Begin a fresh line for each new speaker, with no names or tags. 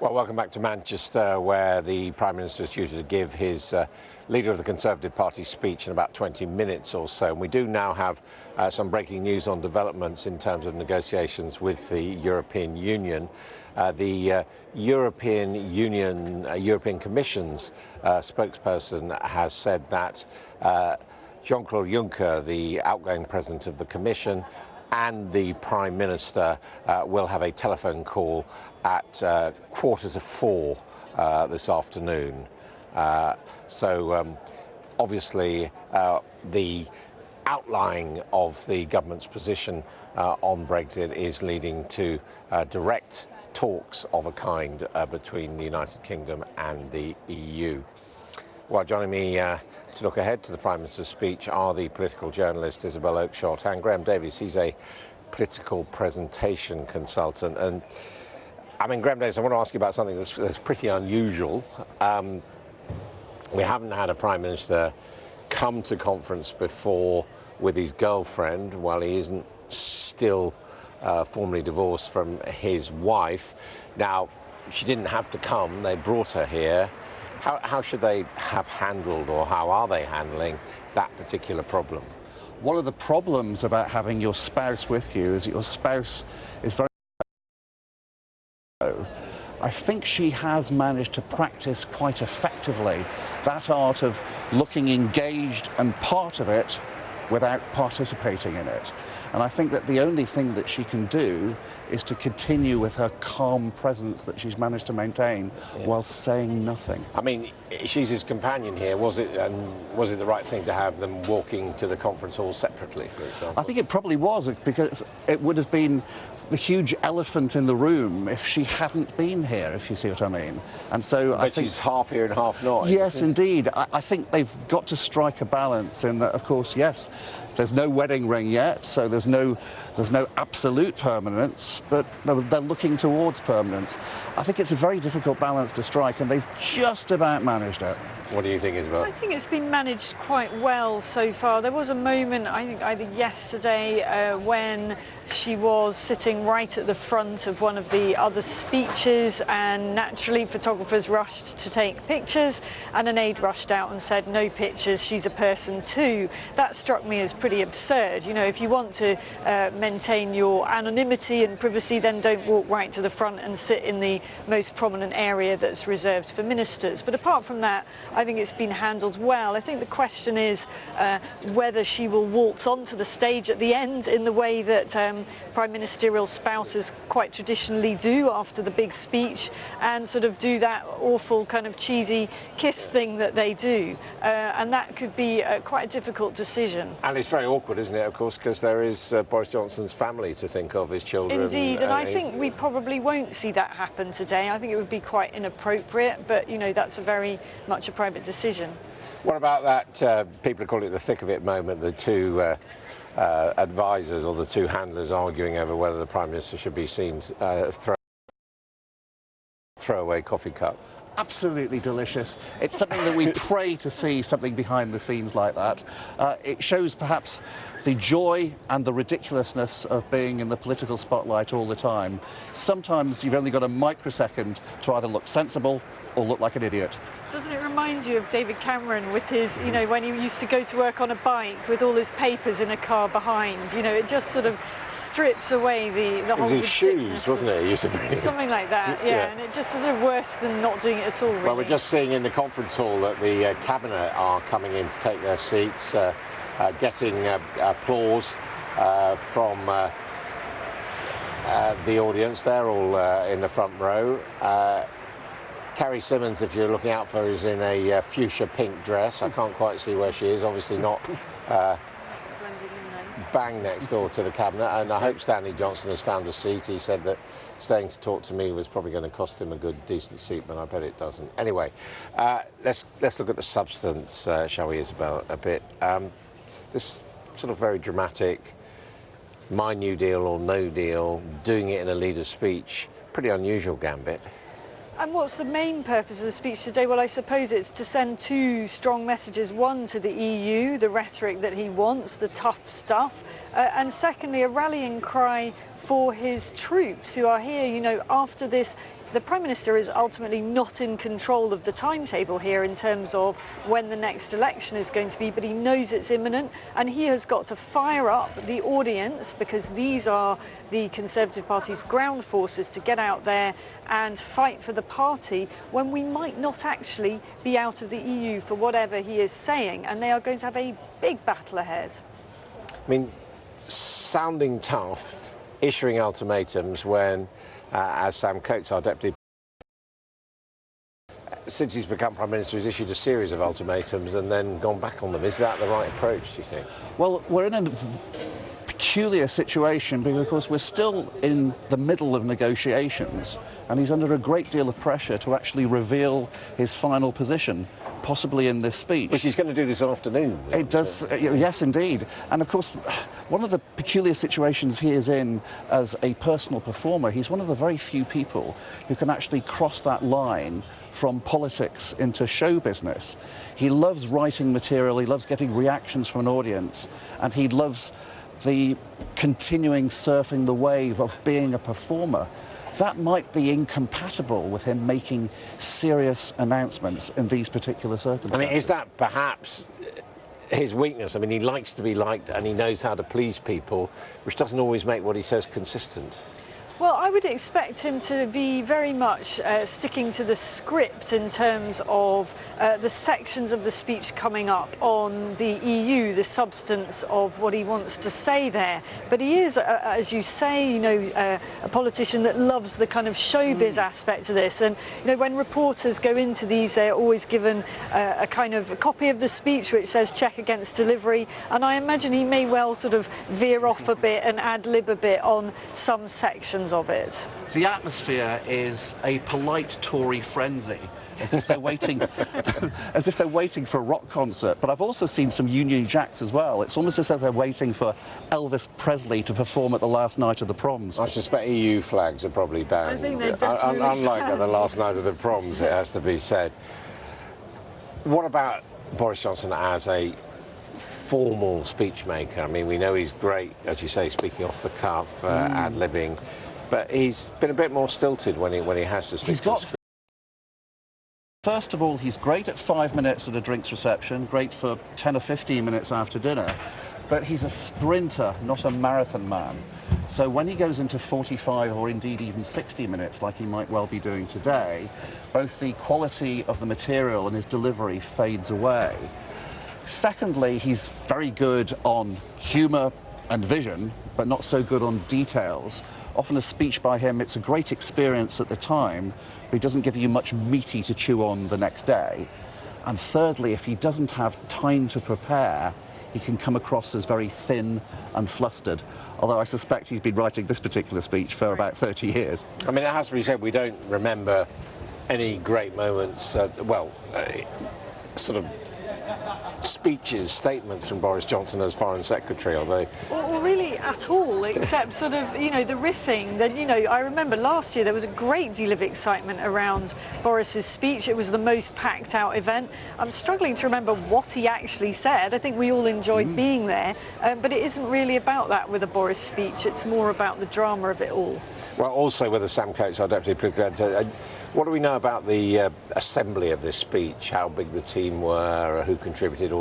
Well, welcome back to Manchester, where the Prime Minister is due to give his leader of the Conservative Party speech in about 20 minutes or so. And we do now have some breaking news on developments in terms of negotiations with the European Union. The European Commission's spokesperson has said that Jean-Claude Juncker, the outgoing president of the Commission, and the Prime Minister will have a telephone call at 3:45 this afternoon. Obviously, the outline of the government's position on Brexit is leading to direct talks of a kind between the United Kingdom and the EU. Well, joining me to look ahead to the Prime Minister's speech are the political journalist Isabel Oakeshott and Graham Davies. He's a political presentation consultant. And I mean, Graham Davies, I want to ask you about something that's pretty unusual. We haven't had a Prime Minister come to conference before with his girlfriend while he isn't still formally divorced from his wife. Now, she didn't have to come, they brought her here. How should they have handled, or how are they handling that particular problem?
One of the problems about having your spouse with you is that your spouse is very... I think she has managed to practice quite effectively that art of looking engaged and part of it without participating in it. And I think that the only thing that she can do is to continue with her calm presence that she's managed to maintain while saying nothing.
I mean, she's his companion here. Was it the right thing to have them walking to the conference hall separately, for example?
I think it probably was, because it would have been the huge elephant in the room if she hadn't been here, if you see what I mean. And so I think
she's half here and half not.
Yes, indeed. I think they've got to strike a balance in that, of course, yes, there's no wedding ring yet, so there's no absolute permanence, but they're looking towards permanence. I think it's a very difficult balance to strike, and they've just about managed it.
What do you think, Isabel?
I think it's been managed quite well so far. There was a moment, I think either yesterday, when she was sitting right at the front of one of the other speeches, and naturally photographers rushed to take pictures, and an aide rushed out and said, "No pictures, she's a person too." That struck me as pretty absurd. You know, if you want to maintain your anonymity and privacy, then don't walk right to the front and sit in the most prominent area that's reserved for ministers. But apart from that, I think it's been handled well. I think the question is whether she will waltz onto the stage at the end in the way that prime ministerial spouses quite traditionally do after the big speech, and sort of do that awful kind of cheesy kiss thing that they do. And that could be quite a difficult decision.
And it's very awkward, isn't it, of course, because there is Boris Johnson's family to think of, his children.
Indeed, and I think we probably won't see that happen today. I think it would be quite inappropriate, but, you know, that's a very much a private decision.
What about that, people call it the thick of it moment, the two advisors or the two handlers arguing over whether the Prime Minister should be seen throw away coffee cup?
Absolutely delicious. It's something that we pray to see something behind the scenes like that. It shows perhaps the joy and the ridiculousness of being in the political spotlight all the time. Sometimes you've only got a microsecond to either look sensible or look like an idiot.
Doesn't it remind you of David Cameron with his, you know, when he used to go to work on a bike with all his papers in a car behind? You know, it just sort of strips away the whole...
It was his shoes, wasn't it? It used to be.
Something like that, yeah. And it just is sort of worse than not doing it at all, really.
Well, we're just seeing in the conference hall that the Cabinet are coming in to take their seats, getting applause from the audience. They're all in the front row. Carrie Symonds, if you're looking out for her, is in a fuchsia pink dress. I can't quite see where she is. Obviously not bang next door to the Cabinet. And I hope Stanley Johnson has found a seat. He said that staying to talk to me was probably going to cost him a good, decent seat, but I bet it doesn't. Anyway, let's look at the substance, shall we, Isabel, a bit. This sort of very dramatic, my New Deal or no deal, doing it in a leader's speech, pretty unusual gambit.
And what's the main purpose of the speech today? Well, I suppose it's to send two strong messages. One, to the EU, the rhetoric that he wants, the tough stuff, and secondly, a rallying cry for his troops who are here. You know, after this, the Prime Minister is ultimately not in control of the timetable here in terms of when the next election is going to be, but he knows it's imminent, and he has got to fire up the audience, because these are the Conservative Party's ground forces, to get out there and fight for the party when we might not actually be out of the EU for whatever he is saying, and they are going to have a big battle ahead.
I mean, sounding tough, issuing ultimatums when, as Sam Coates, our deputy, since he's become Prime Minister, has issued a series of ultimatums and then gone back on them. Is that the right approach, do you think?
Well, we're in a peculiar situation because, of course, we're still in the middle of negotiations, and he's under a great deal of pressure to actually reveal his final position, possibly in this speech.
Which he's going to do this afternoon.
It does, yes, indeed. And of course, one of the peculiar situations he is in as a personal performer, he's one of the very few people who can actually cross that line from politics into show business. He loves writing material, he loves getting reactions from an audience, and he loves the continuing surfing the wave of being a performer. That might be incompatible with him making serious announcements in these particular circumstances.
I mean, is that perhaps his weakness? I mean, he likes to be liked and he knows how to please people, which doesn't always make what he says consistent.
Well, I would expect him to be very much sticking to the script in terms of the sections of the speech coming up on the EU, the substance of what he wants to say there. But he is, as you say, you know, a politician that loves the kind of showbiz aspect of this. And, you know, when reporters go into these, they're always given a kind of a copy of the speech which says check against delivery. And I imagine he may well sort of veer off a bit and ad-lib a bit on some sections of it.
The atmosphere is a polite Tory frenzy, as if they're waiting, as if they're waiting for a rock concert. But I've also seen some Union Jacks as well. It's almost as if they're waiting for Elvis Presley to perform at the last night of the Proms.
I suspect EU flags are probably banned.
I think they're definitely
unlike at the last night of the Proms, it has to be said. What about Boris Johnson as a formal speech maker? I mean, we know he's great, as you say, speaking off the cuff, ad-libbing, but he's been a bit more stilted when he has to stick to his...
First of all, he's great at 5 minutes at a drinks reception, great for 10 or 15 minutes after dinner, but he's a sprinter, not a marathon man. So when he goes into 45 or indeed even 60 minutes, like he might well be doing today, both the quality of the material and his delivery fades away. Secondly, he's very good on humour and vision, but not so good on details. Often a speech by him, it's a great experience at the time, but he doesn't give you much meaty to chew on the next day. And thirdly, if he doesn't have time to prepare, he can come across as very thin and flustered, although I suspect he's been writing this particular speech for about 30 years.
I mean, it has to be said, we don't remember any great moments, sort of speeches, statements from Boris Johnson as Foreign Secretary, although...
Well, really at all, except sort of, you know, the riffing. That, you know, I remember last year there was a great deal of excitement around Boris's speech. It was the most packed out event. I'm struggling to remember what he actually said. I think we all enjoyed being there, but it isn't really about that with a Boris speech. It's more about the drama of it all.
Well, also with Sam Coates, our deputy political editor, what do we know about the assembly of this speech? How big the team were, who contributed?